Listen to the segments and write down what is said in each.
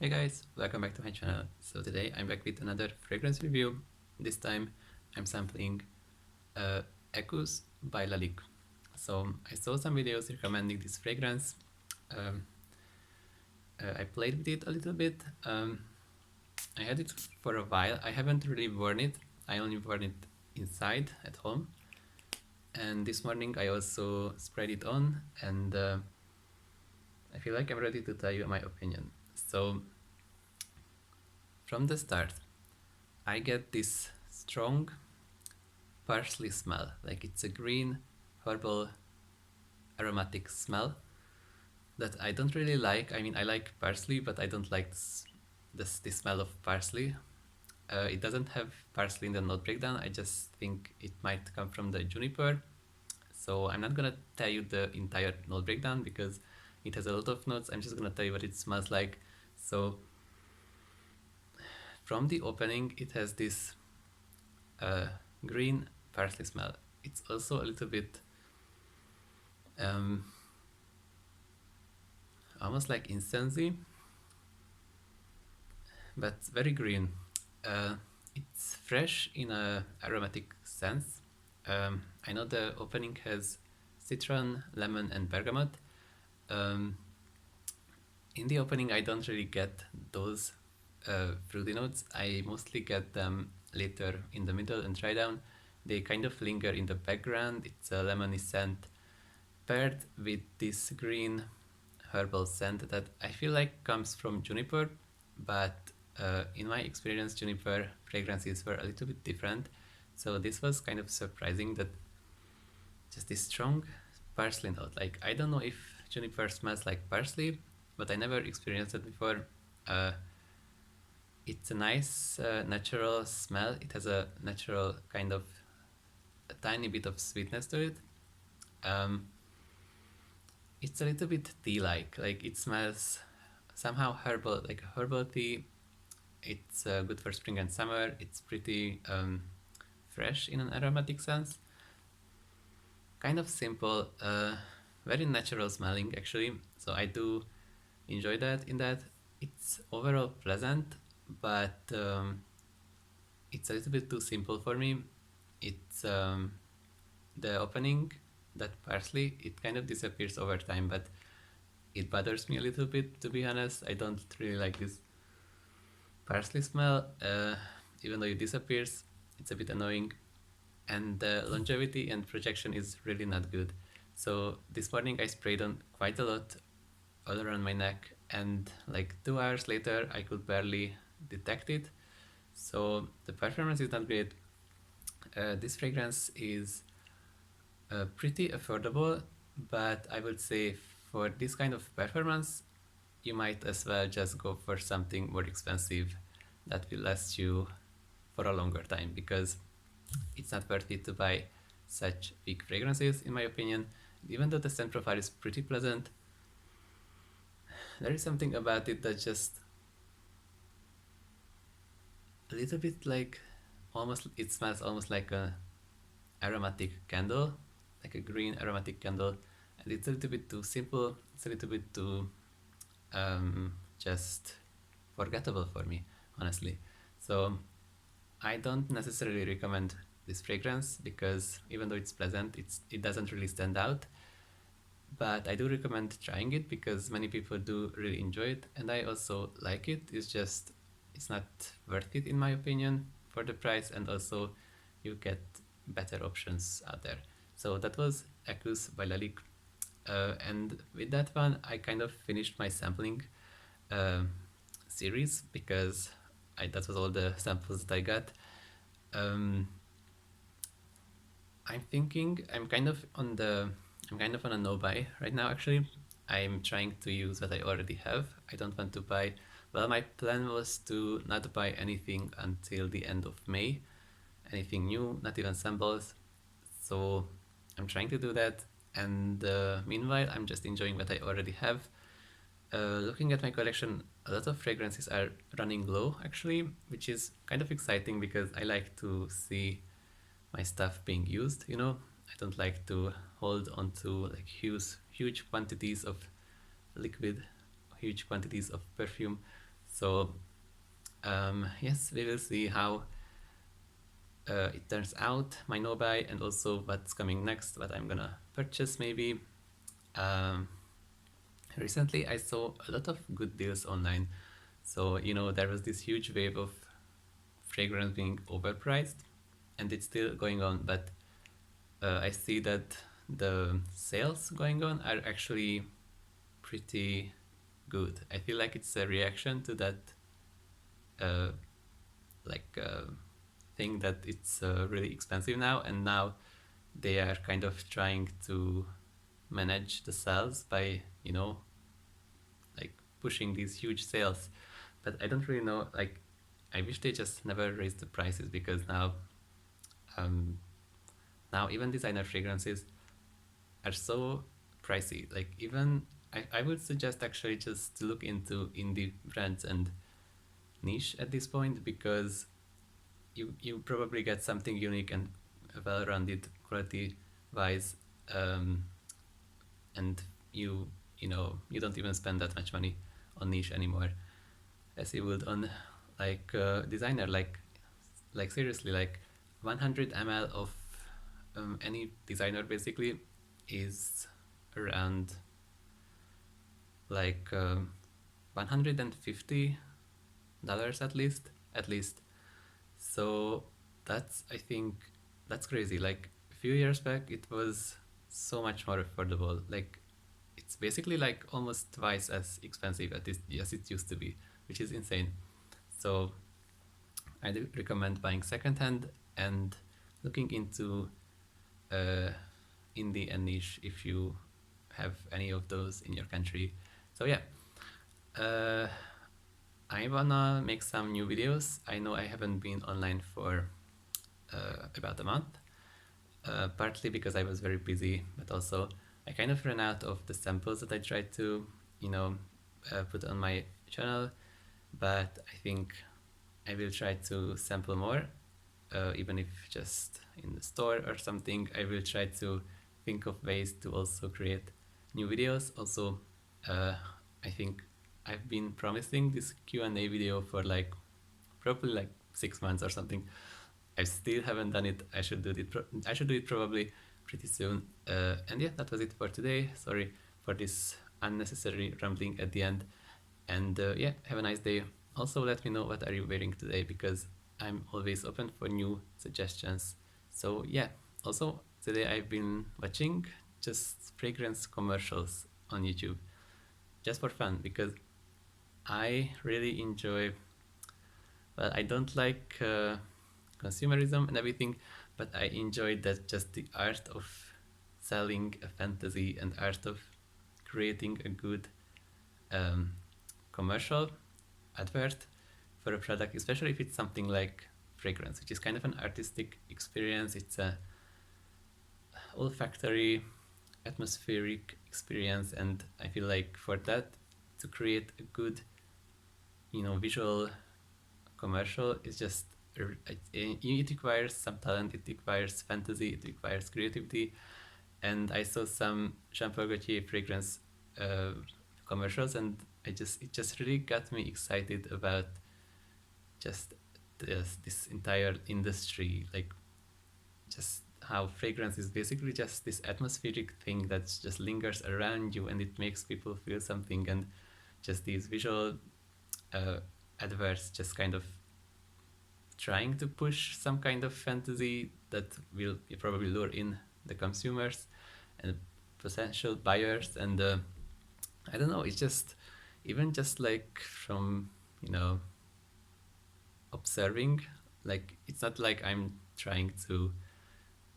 Hey guys, welcome back to my channel. So today I'm back with another fragrance review. This time I'm sampling Equus by Lalique. So I saw some videos recommending this fragrance. Um, I played with it a little bit. I had it for a while. I haven't really worn it. I only worn it inside at home. And this morning I also sprayed it on, and I feel like I'm ready to tell you my opinion. So from the start, I get this strong parsley smell. Like it's a green, herbal, aromatic smell that I don't really like. I mean, I like parsley, but I don't like the smell of parsley. It doesn't have parsley in the note breakdown. I just think it might come from the juniper. So I'm not gonna tell you the entire note breakdown because it has a lot of notes. I'm just gonna tell you what it smells like. So from the opening, it has this green parsley smell. It's also a little bit almost like incensey, but very green. It's fresh in a aromatic sense. I know the opening has citron, lemon, and bergamot. In the opening, I don't really get those fruity notes. I mostly get them later in the middle and dry down. They kind of linger in the background. It's a lemony scent paired with this green herbal scent that I feel like comes from juniper, but in my experience, juniper fragrances were a little bit different. So this was kind of surprising that just this strong parsley note. Like, I don't know if juniper smells like parsley, but I never experienced it before. It's a nice natural smell. It has a natural kind of a tiny bit of sweetness to it. It's a little bit tea-like. Like it smells somehow herbal, like a herbal tea. It's good for spring and summer. It's pretty fresh in an aromatic sense. Kind of simple, very natural smelling actually. So I do enjoy that in that. It's overall pleasant, but it's a little bit too simple for me. It's the opening, that parsley, it kind of disappears over time, but it bothers me a little bit, to be honest. I don't really like this parsley smell, even though it disappears. It's a bit annoying, and the longevity and projection is really not good. So this morning I sprayed on quite a lot all around my neck, and like 2 hours later I could barely detect it. So the performance is not great. This fragrance is pretty affordable, but I would say for this kind of performance, you might as well just go for something more expensive that will last you for a longer time, because it's not worth it to buy such weak fragrances, in my opinion. Even though the scent profile is pretty pleasant, there is something about it that just a little bit like almost, it smells almost like a aromatic candle, like a green aromatic candle, and it's a little bit too simple. It's a little bit too just forgettable for me, honestly. So I don't necessarily recommend this fragrance because even though it's pleasant, it doesn't really stand out. But I do recommend trying it because many people do really enjoy it, and I also like it. It's just, it's not worth it in my opinion for the price, and also you get better options out there. So that was Equus by Lalique. And with that one, I kind of finished my sampling series because that was all the samples that I got. I'm thinking I'm kind of on a no buy right now. Actually, I'm trying to use what I already have. I don't want to buy. Well, my plan was to not buy anything until the end of May, anything new, not even samples. So I'm trying to do that, and meanwhile, I'm just enjoying what I already have. Looking at my collection, a lot of fragrances are running low actually, which is kind of exciting because I like to see my stuff being used, you know. I don't like to hold on to like huge quantities of liquid, huge quantities of perfume. So yes, we will see how it turns out, my no buy, and also what's coming next, what I'm gonna purchase maybe. Um, Recently, I saw a lot of good deals online. So, there was this huge wave of fragrance being overpriced, and it's still going on, but I see that the sales going on are actually pretty good. I feel like it's a reaction to that uh, like thing that it's really expensive now, and now they are kind of trying to manage the sales by like pushing these huge sales. But I don't really know. Like, I wish they just never raised the prices, because um, now even designer fragrances are so pricey. Like, even I would suggest actually just to look into indie brands and niche at this point, because you probably get something unique and well-rounded quality wise, um, and you don't even spend that much money on niche anymore as you would on like designer. Like seriously, like 100 ml of any designer basically is around like $150 at least. So that's, I think, that's crazy. Like a few years back it was so much more affordable. Like, it's basically like almost twice as expensive as it used to be, which is insane. So I do recommend buying secondhand and looking into uh, indie and niche if you have any of those in your country. So yeah, uh, I wanna make some new videos. I know I haven't been online for about a month, partly because I was very busy, but also I kind of ran out of the samples that I tried to, put on my channel. But I think I will try to sample more, even if just in the store or something. I will try to think of ways to also create new videos. Also, I think I've been promising this Q&A video for like probably like 6 months or something. I still haven't done it. I should do it. I should do it probably pretty soon. And yeah, that was it for today. Sorry for this unnecessary rambling at the end. And yeah, have a nice day. Also, let me know what are you wearing today, because I'm always open for new suggestions. So yeah. Also, today I've been watching just fragrance commercials on YouTube, just for fun, because I really enjoy. Well, I don't like consumerism and everything, but I enjoy that just the art of selling a fantasy and art of creating a good um, commercial advert for a product, especially if it's something like fragrance, which is kind of an artistic experience. It's a olfactory, atmospheric experience, and I feel like for that to create a good, visual commercial is just it requires some talent, it requires fantasy, it requires creativity. And I saw some Jean Paul Gaultier fragrance uh, commercials, and it just really got me excited about just this entire industry. Like, just how fragrance is basically just this atmospheric thing that just lingers around you, and it makes people feel something. And just these visual uh, adverts just kind of trying to push some kind of fantasy that will probably lure in the consumers and potential buyers. And I don't know, it's just, even just like from observing, like, it's not like I'm trying to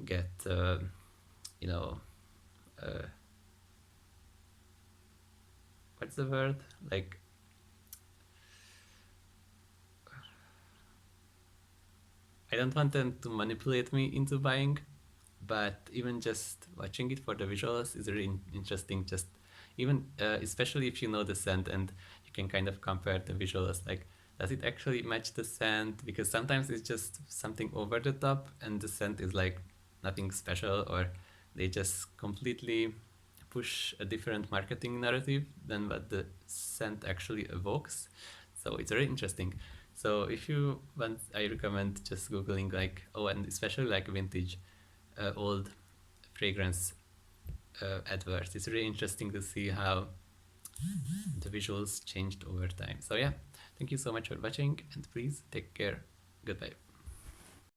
get you know uh, what's the word, like, I don't want them to manipulate me into buying, but even just watching it for the visuals is really interesting. Just even especially if you know the scent, and you can kind of compare the visuals, like, does it actually match the scent? Because sometimes it's just something over the top and the scent is like nothing special, or they just completely push a different marketing narrative than what the scent actually evokes. So it's very interesting. So if you want, I recommend just googling like, oh, and especially like vintage, old fragrance adverts. It's really interesting to see how the visuals changed over time. So yeah, thank you so much for watching, and please take care. Goodbye.